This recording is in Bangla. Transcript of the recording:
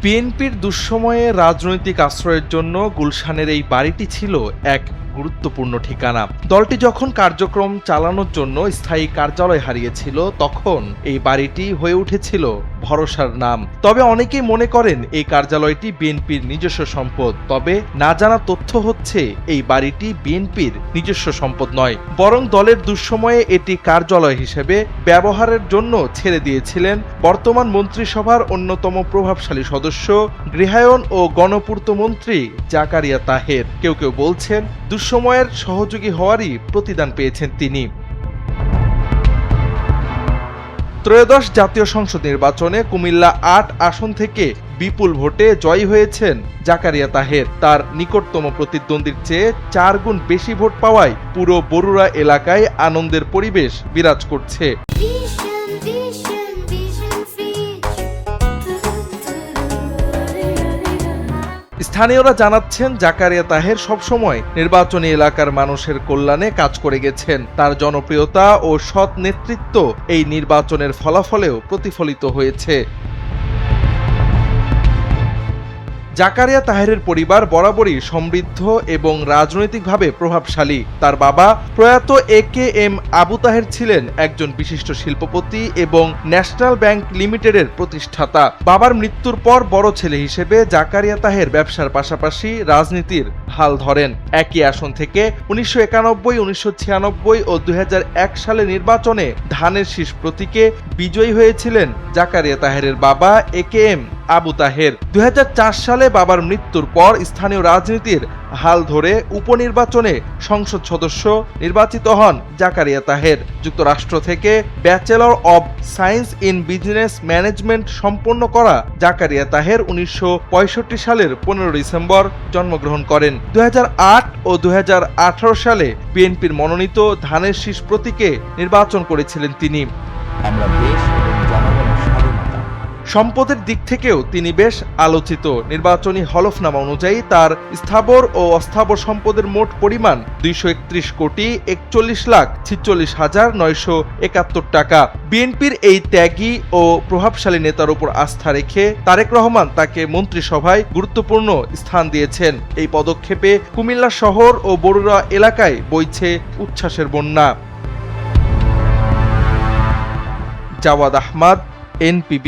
বিএনপির দুঃসময়ে রাজনৈতিক আশ্রয়ের জন্য গুলশানের এই বাড়িটি ছিল এক গুরুত্বপূর্ণ ঠিকানা। দলটি যখন কার্যক্রম চালানোর জন্য স্থায়ী কার্যালয় হারিয়েছিল, তখন এই বাড়িটি হয়ে উঠেছিল ভরসার নাম। তবে অনেকেই মনে করেন এই কার্যালয়টি বিএনপির নিজস্ব সম্পদ। তবে না জানা তথ্য হচ্ছে এই বাড়িটি বিএনপির নিজস্ব সম্পদ নয়, বরং দলের দুঃসময়ে এটি কার্যালয় হিসেবে ব্যবহারের জন্য ছেড়ে দিয়েছিলেন বর্তমান মন্ত্রিসভার অন্যতম প্রভাবশালী সদস্য, গৃহায়ন ও গণপূর্ত মন্ত্রী জাকারিয়া তাহের। কেউ কেউ বলছেন দুঃসময়ের সহযোগী হওয়ারই প্রতিদান পেয়েছেন তিনি। ত্রয়োদশ জাতীয় সংসদ নির্বাচনে কুমিল্লা ৮ আসন থেকে বিপুল ভোটে জয়ী হয়েছেন জাকারিয়া তাহের। তার নিকটতম প্রতিদ্বন্দ্বীর চেয়ে 4 গুণ বেশি ভোট পাওয়ায় পুরো বরুড়া এলাকায় আনন্দের পরিবেশ বিরাজ করছে। স্থানীয়রা জানাচ্ছেন, জাকারিয়া তাহের সবসময় নির্বাচনী এলাকার মানুষের কল্যাণে কাজ করে গেছেন। তার জনপ্রিয়তা ও সৎ নেতৃত্ব এই নির্বাচনের ফলাফলেও প্রতিফলিত হয়েছে। জাকারিয়া তাহেরের পরিবার বরাবরই সমৃদ্ধ এবং রাজনৈতিকভাবে প্রভাবশালী। তার বাবা প্রয়াত AKM আবু তাহের ছিলেন একজন বিশিষ্ট শিল্পপতি এবং ন্যাশনাল ব্যাংক লিমিটেডের প্রতিষ্ঠাতা। বাবার মৃত্যুর পর বড় ছেলে হিসেবে জাকারিয়া তাহের ব্যবসার পাশাপাশি রাজনীতির হাল ধরেন। একই আসন থেকে 1991, 1996 ও 2001 সালে নির্বাচনে ধানের শীষ প্রতীকে বিজয়ী হয়েছিলেন জাকারিয়া তাহেরের বাবা AKM আবু তাহের। 2004 সালে বাবার মৃত্যুর পর স্থানীয় রাজনীতির হাল ধরে উপনির্বাচনে সংসদ সদস্য নির্বাচিত হন জাকারিয়া তাহের। যুক্তরাষ্ট্র থেকে bachelor of science in business management সম্পন্ন করা জাকারিয়া তাহের 1965 সালের 15 ডিসেম্বর জন্মগ্রহণ করেন। 2008 ও 2018 সালে বিএনপির মনোনীত ধানের শীষ প্রতীকে নির্বাচন করেছিলেন তিনি। সম্পদের দিক থেকেও তিনি বেশ আলোচিত। নির্বাচনী হলফনামা অনুযায়ী তার স্থাবর ও অস্থাবর সম্পদের মোট পরিমাণ 231,46,46,971 টাকা। বিএনপির এই ত্যাগী ও প্রভাবশালী নেতার উপর আস্থা রেখে তারেক রহমান তাকে মন্ত্রিসভায় গুরুত্বপূর্ণ স্থান দিয়েছেন। এই পদক্ষেপে কুমিল্লা শহর ও বরুড়া এলাকায় বইছে উচ্ছ্বাসের বন্যা। জাওয়াদ আহমদ, NPB।